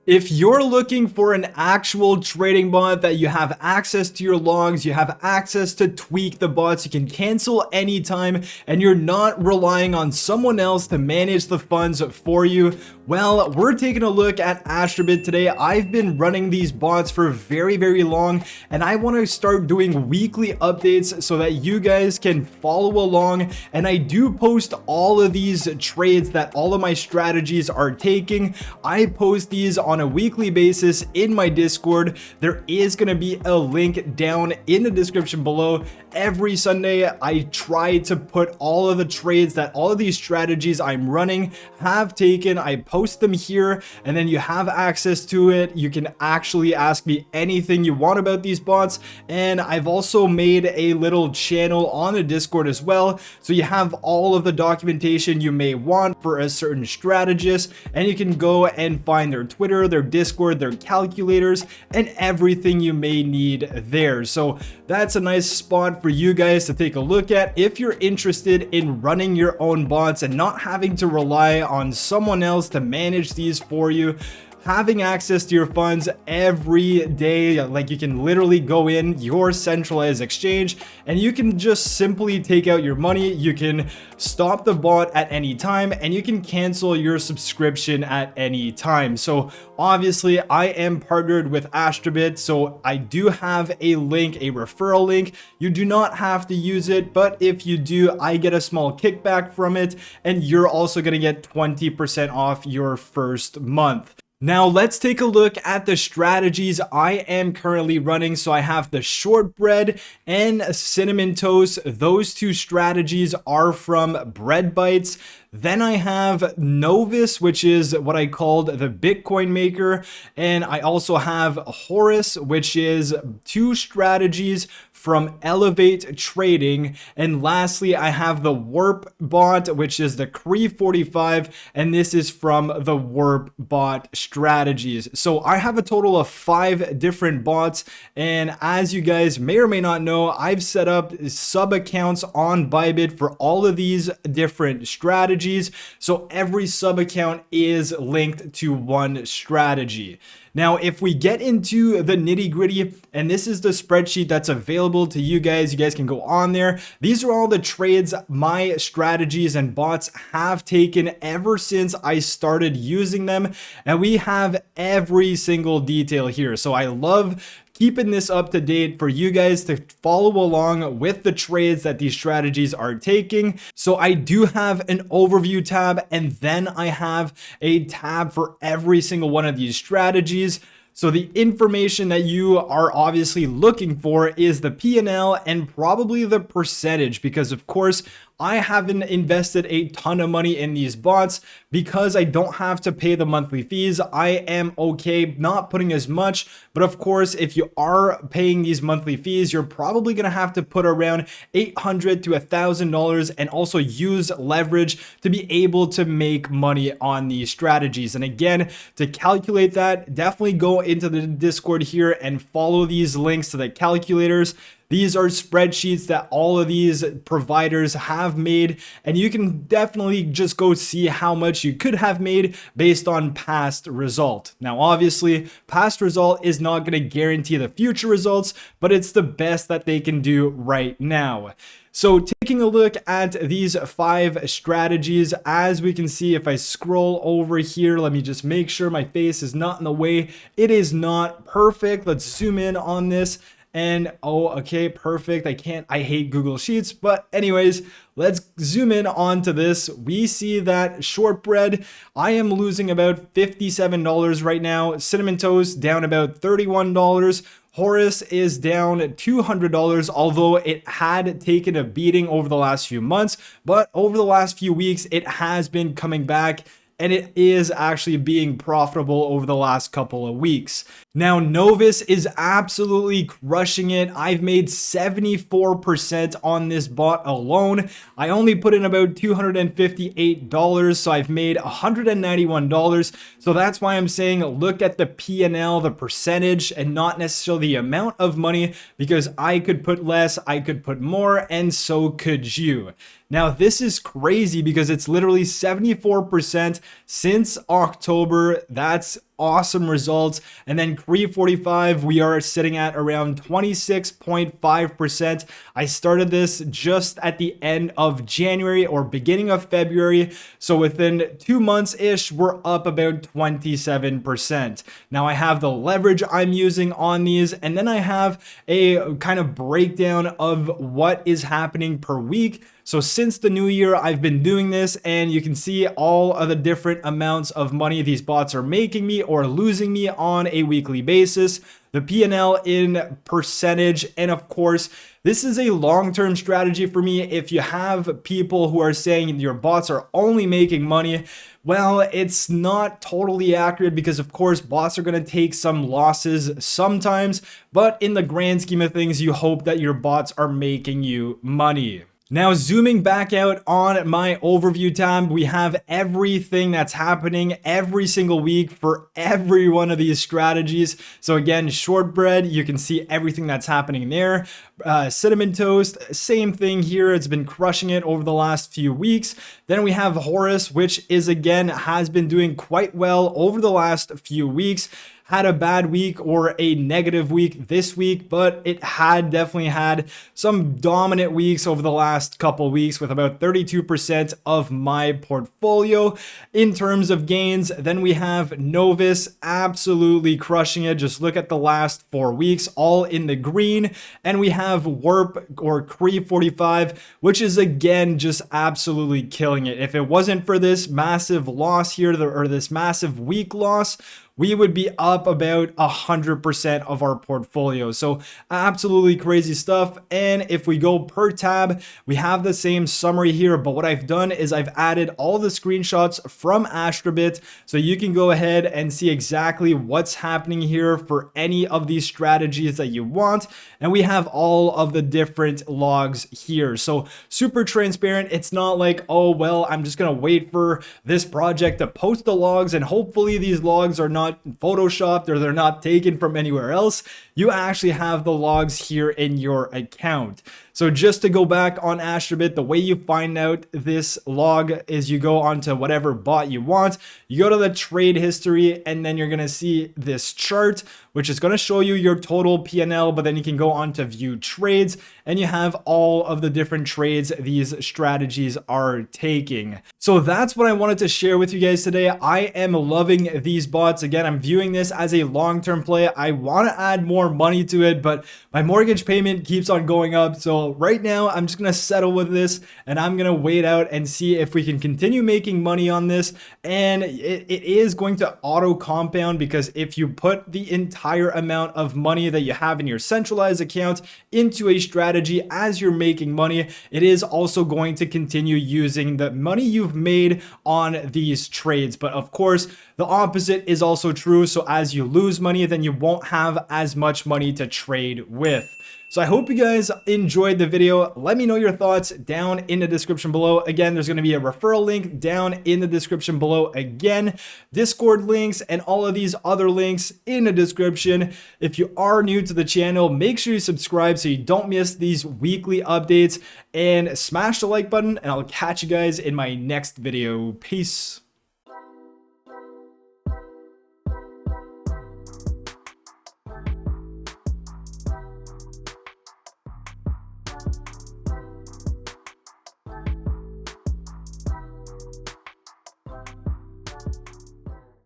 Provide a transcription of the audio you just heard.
If you're looking for an actual trading bot that you have access to your logs, you have access to tweak the bots, you can cancel anytime, and you're not relying on someone else to manage the funds for you, well, we're taking a look at Astrabit today. I've been running these bots for very long, and I want to start doing weekly updates so that you guys can follow along. And I do post all of these trades that all of my strategies are taking. I post these on a weekly basis in my Discord. There is going to be a link down in the description below. Every Sunday, I try to put all of the trades that all of these strategies I'm running have taken. I post them here, and then you have access to it. You can actually ask me anything you want about these bots. And I've also made a little channel on the Discord as well. So you have all of the documentation you may want for a certain strategist, and you can go and find their Twitter, their Discord, their calculators, and everything you may need there. So that's a nice spot for you guys to take a look at if you're interested in running your own bots and not having to rely on someone else to manage these for you. Having access to your funds every day, like you can literally go in your centralized exchange and you can just simply take out your money. You can stop the bot at any time, and you can cancel your subscription at any time. So obviously I am partnered with Astrabit, so I do have a link, a referral link. You do not have to use it, but if you do, I get a small kickback from it, and you're also going to get 20% off your first month. Now let's take a look at the strategies I am currently running. So I have the shortbread and cinnamon toast. Those two strategies are from Bread Bites. Then I have Novus, which is what I called the Bitcoin maker. And I also have Horus, which is two strategies from Elevate Trading. And lastly, I have the Warp bot, which is the Cree 45. And this is from the Warp bot strategies. So I have a total of 5 different bots. And as you guys may or may not know, I've set up sub accounts on Bybit for all of these different strategies. So every sub account is linked to one strategy. Now, if we get into the nitty gritty, and this is the spreadsheet that's available to you guys can go on there. These are all the trades my strategies and bots have taken ever since I started using them. And we have every single detail here. So I love keeping this up to date for you guys to follow along with the trades that these strategies are taking. So I do have an overview tab, and then I have a tab for every single one of these strategies. So the information that you are obviously looking for is the P&L and probably the percentage, because of course I haven't invested a ton of money in these bots because I don't have to pay the monthly fees. I am okay not putting as much, but of course, if you are paying these monthly fees, you're probably going to have to put around $800 to $1,000 and also use leverage to be able to make money on these strategies. And again, to calculate that, definitely go into the Discord here and follow these links to the calculators. These are spreadsheets that all of these providers have made, and you can definitely just go see how much you could have made based on past result. Now, obviously, past result is not going to guarantee the future results, but it's the best that they can do right now. So taking a look at these 5 strategies, as we can see, if I scroll over here, let me just make sure my face is not in the way. It is not perfect. Let's zoom in on this. And oh, okay, perfect. I hate Google Sheets, but anyways, let's zoom in onto this. We see that shortbread, I am losing about $57 right now. Cinnamon toast down about $31. Horus is down $200, although it had taken a beating over the last few months, but over the last few weeks, it has been coming back, and it is actually being profitable over the last couple of weeks. Now, Novus is absolutely crushing it. I've made 74% on this bot alone. I only put in about $258, so I've made $191. So that's why I'm saying look at the P&L, the percentage, and not necessarily the amount of money, because I could put less, I could put more, and so could you. Now, this is crazy because it's literally 74% since October. That's awesome results. And then Cree 45, we are sitting at around 26.5%. I started this just at the end of January or beginning of February. So within 2 months-ish, we're up about 27%. Now I have the leverage I'm using on these, and then I have a kind of breakdown of what is happening per week. So since the new year, I've been doing this, and you can see all of the different amounts of money these bots are making me or losing me on a weekly basis, the P&L in percentage, and of course, this is a long-term strategy for me. If you have people who are saying your bots are only making money, well, it's not totally accurate because, of course, bots are going to take some losses sometimes, but in the grand scheme of things, you hope that your bots are making you money. Now, zooming back out on my overview tab, we have everything that's happening every single week for every one of these strategies. So again, shortbread, you can see everything that's happening there. Cinnamon toast, same thing here. It's been crushing it over the last few weeks. Then we have Horus, which is again has been doing quite well over the last few weeks. Had a bad week or a negative week this week, but it had definitely had some dominant weeks over the last couple weeks with about 32% of my portfolio in terms of gains. Then we have Novus absolutely crushing it. Just look at the last 4 weeks, all in the green. And we have Warp or Cree 45, which is again just absolutely killing it. If it wasn't for this massive loss here, or this massive week loss, we would be up about 100% of our portfolio. So absolutely crazy stuff. And if we go per tab, we have the same summary here, but what I've done is I've added all the screenshots from Astrabit, so you can go ahead and see exactly what's happening here for any of these strategies that you want. And we have all of the different logs here. So super transparent. It's not like, oh, well, I'm just gonna wait for this project to post the logs and hopefully these logs are not photoshopped or they're not taken from anywhere else. You actually have the logs here in your account. So just to go back on Astrabit, the way you find out this log is you go onto whatever bot you want, you go to the trade history, and then you're gonna see this chart, which is gonna show you your total P&L, but then you can go on to view trades, and you have all of the different trades these strategies are taking. So that's what I wanted to share with you guys today. I am loving these bots. Again, I'm viewing this as a long-term play. I wanna add more money to it, but my mortgage payment keeps on going up. So right now, I'm just gonna settle with this, and I'm gonna wait out and see if we can continue making money on this. And it is going to auto compound, because if you put the entire amount of money that you have in your centralized account into a strategy as you're making money, it is also going to continue using the money you've made on these trades. But of course, the opposite is also true. So as you lose money, then you won't have as much money to trade with. So I hope you guys enjoyed the video. Let me know your thoughts down in the description below. Again, there's going to be a referral link down in the description below. Again, Discord links and all of these other links in the description. If you are new to the channel, make sure you subscribe so you don't miss these weekly updates, and smash the like button, and I'll catch you guys in my next video. Peace.